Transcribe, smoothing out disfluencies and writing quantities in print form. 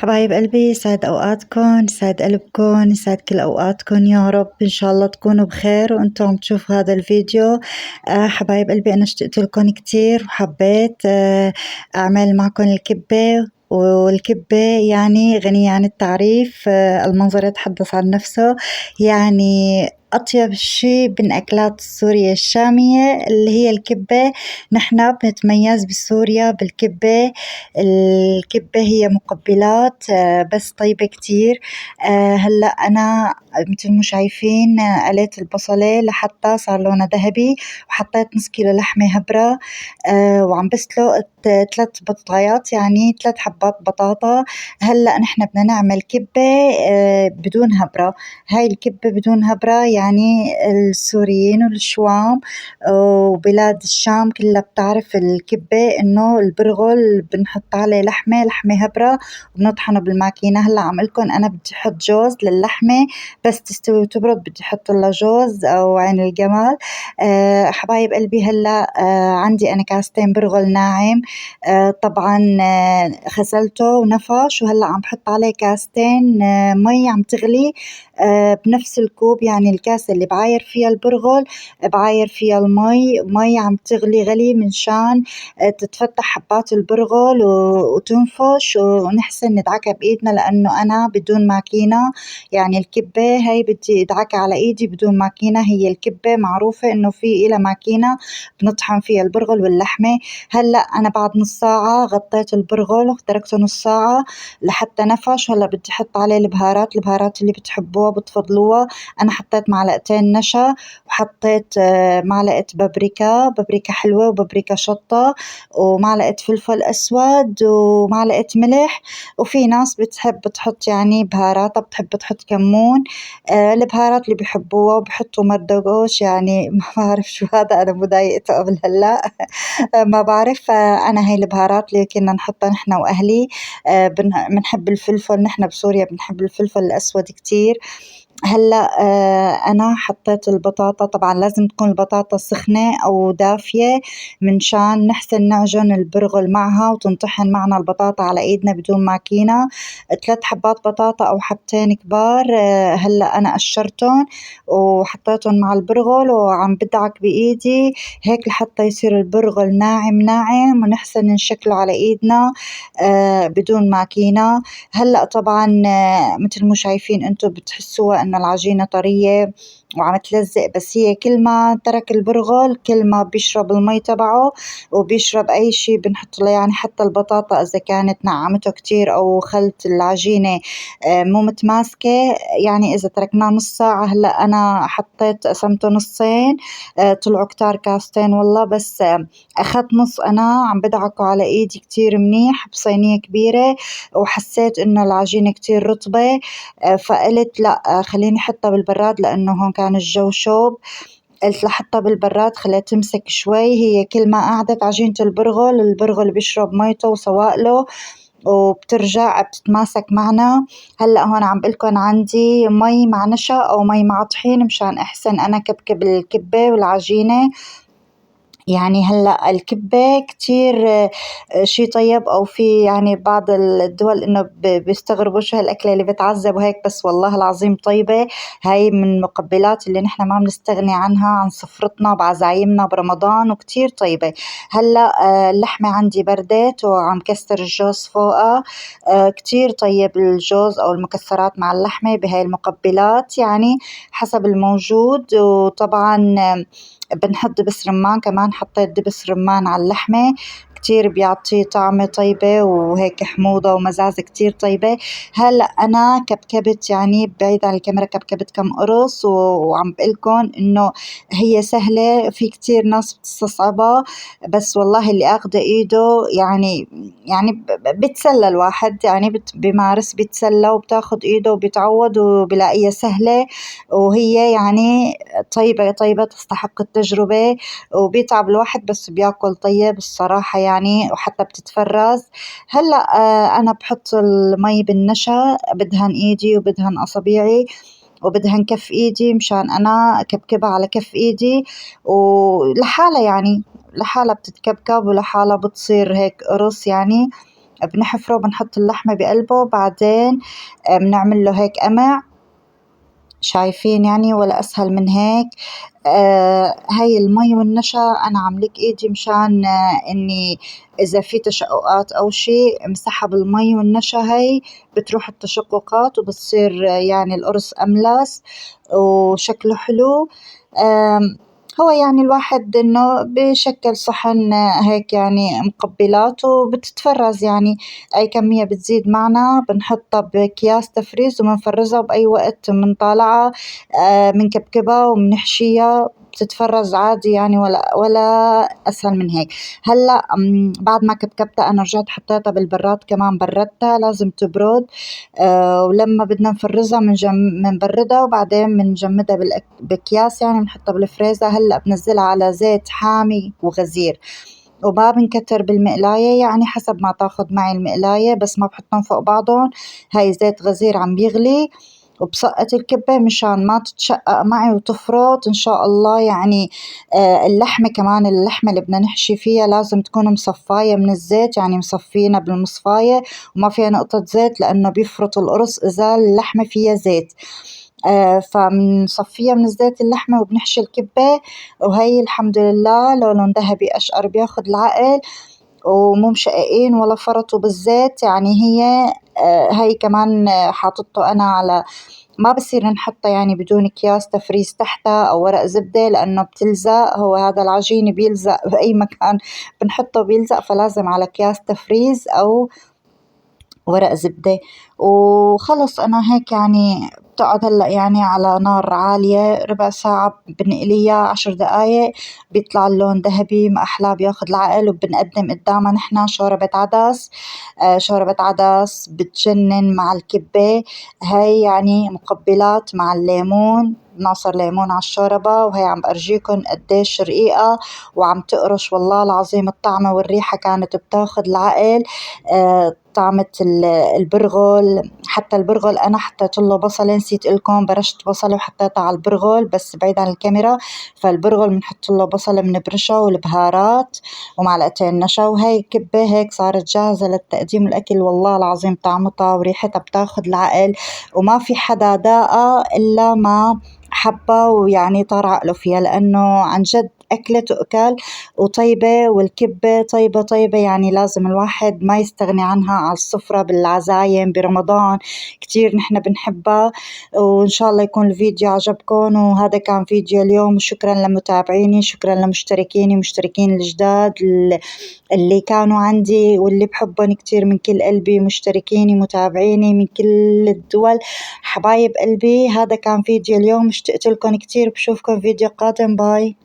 حبايب قلبي، يسعد أوقاتكم، يسعد قلبكم، يسعد كل أوقاتكم يا رب. إن شاء الله تكونوا بخير وأنتم عم تشوفوا هذا الفيديو. حبايب قلبي، أنا اشتقت لكم كتير وحبيت أعمل معكم الكبة. والكبة يعني غنية عن التعريف، المنظر يتحدث عن نفسه. يعني أطيب شي من أكلات سوريا الشامية اللي هي الكبة. نحن بنتميز بسوريا بالكبة. الكبة هي مقبلات بس طيبة كتير. هلأ أنا متل ما شايفين قليت البصلة لحتى صار لونها ذهبي، وحطيت نص كيلو لحمة هبرة، وعم بسلق 3 بطاطايات، يعني 3 حبات بطاطا. هلأ نحن بدنا نعمل كبة بدون هبرة. هاي الكبة بدون هبرة يعني السوريين والشوام وبلاد الشام كلها بتعرف الكبة إنه البرغل بنحط عليه لحمة هبرة وبنطحنه بالماكينة. هلا عم لكم أنا بدي أحط جوز للحمة، بس تستوي وتبرد بدي أحط لها جوز أو عين الجمال. حبايب قلبي، هلا عندي أنا كاستين برغل ناعم. طبعا غسلته ونفش، وهلا عم بحط عليه كاستين مي عم تغلي بنفس الكوب، يعني الكاسة اللي بعاير فيها البرغل بعاير فيها مي عم تغلي غلي من شان تتفتح حبات البرغل وتنفش ونحسن ندعكها بإيدنا، لأنه أنا بدون ماكينة. يعني الكبة هاي بدي ادعكها على إيدي بدون ماكينة. هي الكبة معروفة إنه في إلها ماكينة بنطحن فيها البرغل واللحمة. هلأ أنا بعد نص ساعة غطيت البرغل وتركته نص ساعة لحتى نفش. هلأ بدي أحط عليه البهارات اللي بتحبوها بتفضلوها. أنا حطيت معلقتين نشا، وحطيت معلقة بابريكا حلوة، وبابريكا شطة، ومعلقة فلفل أسود، ومعلقة ملح. وفي ناس بتحب تحط يعني بهارات، بتحب تحط كمون. البهارات اللي بيحبوها، وبحطوا مردقوش، يعني ما بعرف شو هذا، أنا مضايقته قبل هلا ما بعرف. أنا هاي البهارات اللي كنا نحطها نحن وأهلي. بنحب الفلفل، نحن بسوريا بنحب الفلفل الأسود كتير. هلأ أنا حطيت البطاطا. طبعا لازم تكون البطاطا سخنة أو دافية منشان نحسن نعجن البرغل معها وتنطحن معنا البطاطا على إيدنا بدون ماكينة. 3 حبات بطاطا أو حبتين كبار. هلأ أنا قشرتهم وحطيتهم مع البرغل وعم بدعك بإيدي هيك لحتى يصير البرغل ناعم ناعم ونحسن نشكله على إيدنا بدون ماكينة. هلأ طبعا متل ما شايفين انتم بتحسوها انه العجينة طرية وعم تلزق، بس هي كل ما ترك البرغل كل ما بيشرب المي تبعه وبيشرب اي شي بنحط له. يعني حتى البطاطا اذا كانت نعمته كتير او خلت العجينة مو متماسكة، يعني اذا تركناه نص ساعة. هلا انا حطيت قسمته نصين، طلعوا كتار كاستين والله، بس اخذت نص انا عم بدعكه على ايدي كتير منيح بصينية كبيرة، وحسيت انه العجينة كتير رطبة. فقلت لا، خليني احطها بالبراد لانه هون كان الجو شوب. قلت لحطها بالبراد خليها تمسك شوي. هي كل ما قعدت عجينة البرغل بيشرب ميته وسوائله وبترجع بتتماسك معنا. هلا هون عم بقلكن عندي مي مع نشا او مي مع طحين مشان احسن انا كبكب الكبة والعجينة. يعني هلأ الكبة كتير شي طيب، أو في يعني بعض الدول إنه بيستغربوا شو هالأكلة اللي بتعذب وهيك، بس والله العظيم طيبة. هاي من المقبلات اللي نحنا ما بنستغني عنها عن سفرتنا بعزايمنا برمضان، وكتير طيبة. هلأ اللحمة عندي بردت وعم كسر الجوز فوقها. كتير طيب الجوز أو المكسرات مع اللحمة بهاي المقبلات، يعني حسب الموجود. وطبعا بنحط دبس رمان كمان، حطيت دبس رمان على اللحمة كتير بيعطي طعمة طيبة وهيك حموضة ومزازة كتير طيبة. هلأ أنا كبكبت يعني بعيد عن الكاميرا كبكبت كم قرص وعم بقلكن إنه هي سهلة. في كتير ناس بتستصعبها، بس والله اللي أخده إيده يعني بتسلى الواحد، يعني بمارس بيتسلى وبتاخد إيده وبيتعود وبلاقيها سهلة. وهي يعني طيبة تستحق التجربة. وبيتعب الواحد بس بياكل طيب الصراحة يعني، وحتى بتتفرز. هلأ أنا بحط المي بالنشا، بدهن إيدي وبدهن أصابيعي وبدهن كف إيدي مشان أنا كبكبها على كف إيدي ولحالها، يعني لحالها بتتكبكب ولحالها بتصير هيك قرص يعني. بنحفره وبنحط اللحمة بقلبه، بعدين بنعمل له هيك قمع. شايفين يعني ولا أسهل من هيك. هاي المي والنشا أنا عاملك إيدي مشان إني إذا في تشققات أو شي امسحها بالمي والنشا، هاي بتروح التشققات وبتصير يعني القرص أملس وشكله حلو. هو يعني الواحد إنه بشكل صحن هيك يعني مقبلات وبتتفرز يعني أي كمية بتزيد معنا بنحطها بأكياس تفريز وبنفرزها بأي وقت بنطالعها بنكبكبها وبنحشيها بتتفرز عادي يعني ولا أسهل من هيك. هلا بعد ما كبكبتها أنا رجعت حطيتها بالبراد كمان بردتها لازم تبرد. ولما بدنا نفرزها بنبردها وبعدين بنجمدها بأكياس يعني بنحطها بالفريزر. هلا بنزلها على زيت حامي وغزير وما بنكتر بالمقلاية يعني حسب ما تاخد معي المقلاية، بس ما بحطهم فوق بعضهم. هاي زيت غزير عم بيغلي وبسقط الكبة مشان ما تتشقق معي وتفرط إن شاء الله يعني. اللحمة كمان اللحمة اللي بدنا نحشي فيها لازم تكون مصفاية من الزيت يعني مصفينها بالمصفاية وما فيها نقطة زيت لأنه بيفرط القرص إذا اللحمة فيها زيت. فبنصفيها من الزيت اللحمة وبنحشي الكبة وهي الحمد لله لونه ذهبي أشقر بياخد العقل ومو مشققين ولا فرطوا بالزيت يعني. هي كمان حاطته أنا على ما بصير نحطها يعني بدون أكياس تفريز تحتها أو ورق زبدة لأنه بتلزق. هو هذا العجين بيلزق بأي مكان بنحطه بيلزق، فلازم على أكياس تفريز أو ورق زبدة. وخلص أنا هيك يعني بتقعد هلا يعني على نار عالية ربع ساعة بنقليها 10 دقايق بيطلع اللون ذهبي ما أحلاه بياخد العقل. وبنقدم قدامها نحنا شوربة عدس. شوربة عدس بتجنن مع الكبة. هاي يعني مقبلات مع الليمون بنعصر ليمون على الشوربة وهي عم بأرجيكم قديش رقيقة وعم تقرش والله العظيم. الطعمة والريحة كانت بتاخد العقل. طعمة البرغل، حتى البرغل أنا حطيت له بصلة نسيت لكم برشت بصلة وحطيتها على البرغل بس بعيد عن الكاميرا. فالبرغل بنحط له بصلة بنبرشها والبهارات ومعلقتين نشا وهي كبة هيك صارت جاهزة للتقديم. الأكل والله العظيم طعمتها وريحتها بتاخد العقل وما في حدا داقة إلا ما حبة ويعني طار عقله فيها لأنه عن جد أكلة تؤكل وطيبة. والكبة طيبة طيبة يعني لازم الواحد ما يستغني عنها على السفرة بالعزايم برمضان كتير نحن بنحبها. وإن شاء الله يكون الفيديو عجبكم وهذا كان فيديو اليوم. وشكرا لمتابعيني شكرا لمشتركيني مشتركين الجداد اللي كانوا عندي واللي بحبهم كتير من كل قلبي مشتركيني متابعيني من كل الدول حبايب قلبي. هذا كان فيديو اليوم اشتقت لكم كتير بشوفكم فيديو قادم. باي.